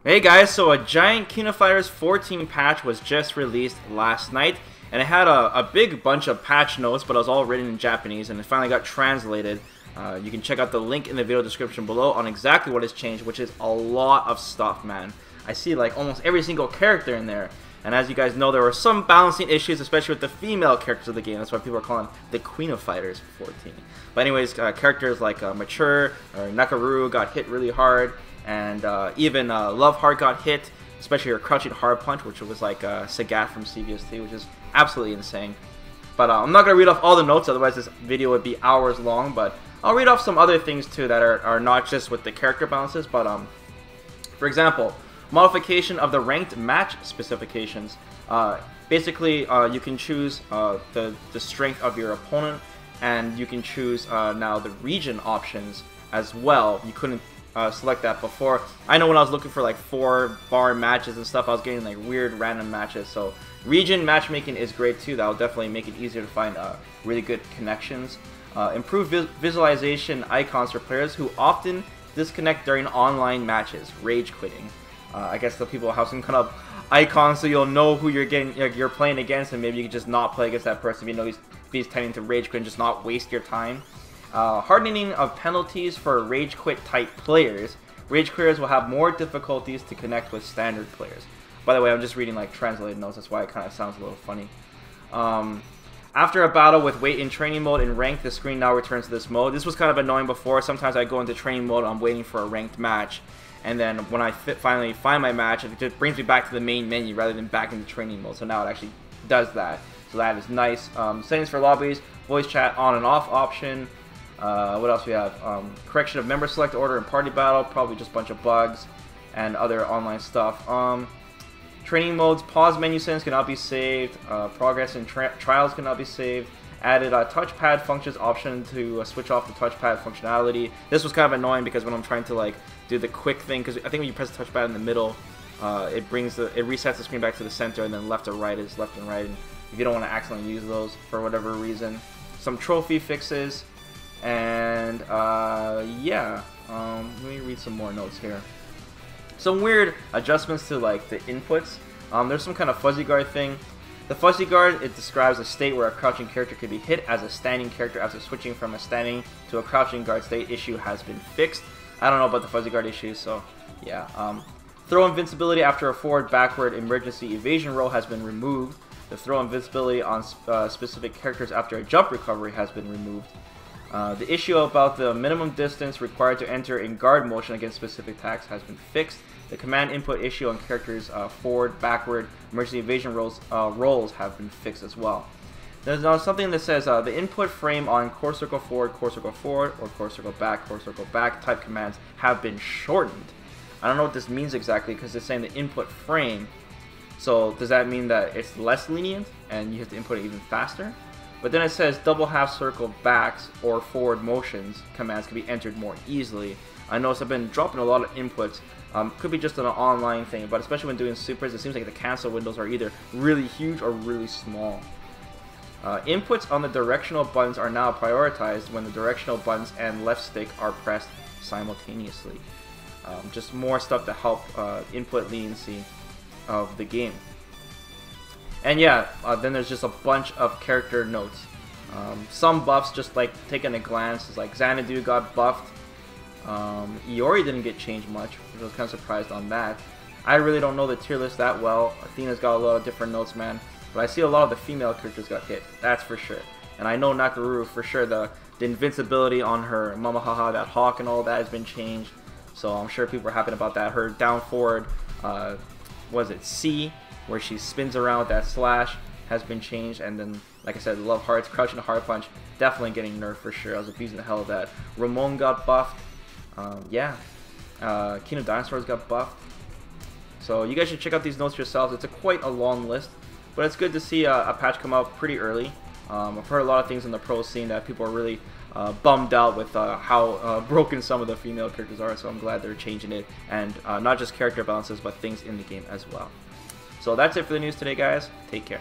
Hey guys, so a giant King of Fighters 14 patch was just released last night, and it had a big bunch of patch notes, but it was all written in Japanese, and it finally got translated. You can check out the link in the video description below on exactly what has changed, which is a lot of stuff, man. I see like almost every single character in there, and as you guys know, there were some balancing issues, especially with the female characters of the game. That's why people are calling the Queen of Fighters 14. But anyways, characters like Mature or Nakaru got hit really hard. And even Love Heart got hit, especially her crouching hard punch, which was like Sagat from CVS2, which is absolutely insane. But I'm not going to read off all the notes, otherwise this video would be hours long. But I'll read off some other things too that are not just with the character balances, but for example, modification of the ranked match specifications. Basically, you can choose the strength of your opponent, and you can choose now the region options as well. You couldn't select that before. I know when I was looking for like 4-bar matches and stuff, I was getting like weird random matches. So region matchmaking is great too. That will definitely make it easier to find really good connections. Improve visualization icons for players who often disconnect during online matches. Rage quitting. I guess the people have some kind of icons so you'll know who you're playing against, and maybe you can just not play against that person if you know he's tending to rage quit and just not waste your time. Hardening of penalties for rage quit type players. Rage quitters will have more difficulties to connect with standard players. By the way, I'm just reading like translated notes, that's why it kind of sounds a little funny. After a battle with wait in training mode in ranked, the screen now returns to this mode. This was kind of annoying before. Sometimes I go into training mode, I'm waiting for a ranked match, and then when I finally find my match, it just brings me back to the main menu rather than back into training mode. So now it actually does that. So that is nice. Settings for lobbies, voice chat on and off option. What else we have? Correction of member select order and party battle, probably just a bunch of bugs and other online stuff. Training modes, pause menu settings cannot be saved. Progress in trials cannot be saved. Added a touchpad functions option to switch off the touchpad functionality. This was kind of annoying because when I'm trying to like do the quick thing, because I think when you press the touchpad in the middle, it resets the screen back to the center, and then left or right is left and right. And if you don't want to accidentally use those for whatever reason, some trophy fixes. And yeah, let me read some more notes here. Some weird adjustments to like the inputs. There's some kind of fuzzy guard thing. The fuzzy guard, it describes a state where a crouching character could be hit as a standing character after switching from a standing to a crouching guard state. Issue has been fixed. I don't know about the fuzzy guard issue, so yeah. Throw invincibility after a forward-backward emergency evasion roll has been removed. The throw invincibility on specific characters after a jump recovery has been removed. The issue about the minimum distance required to enter in guard motion against specific attacks has been fixed. The command input issue on characters' forward, backward, emergency evasion rolls have been fixed as well. There's now something that says the input frame on core circle forward, or core circle back type commands have been shortened. I don't know what this means exactly because it's saying the input frame. So does that mean that it's less lenient and you have to input it even faster? But then it says double half circle backs or forward motions commands can be entered more easily. I noticed I've been dropping a lot of inputs. Could be just an online thing, but especially when doing supers, it seems like the cancel windows are either really huge or really small. Inputs on the directional buttons are now prioritized when the directional buttons and left stick are pressed simultaneously. Just more stuff to help input leniency of the game. And yeah, then there's just a bunch of character notes. Some buffs, just like taking a glance, is like Xanadu got buffed. Iori didn't get changed much, which I was kind of surprised on that. I really don't know the tier list that well. Athena's got a lot of different notes, man. But I see a lot of the female characters got hit, that's for sure. And I know Nakaru for sure, the invincibility on her Mamahaha, that hawk and all that has been changed. So I'm sure people are happy about that. Her down forward, was it C, where she spins around with that slash, has been changed. And then, like I said, Love Heart's crouching hard punch, definitely getting nerfed for sure. I was abusing the hell of that. Ramon got buffed. Yeah. King of Dinosaurs got buffed. So you guys should check out these notes yourselves. It's quite a long list, but it's good to see a patch come out pretty early. I've heard a lot of things in the pro scene that people are really bummed out with how broken some of the female characters are, so I'm glad they're changing it, and not just character balances, but things in the game as well. So that's it for the news today, guys. Take care.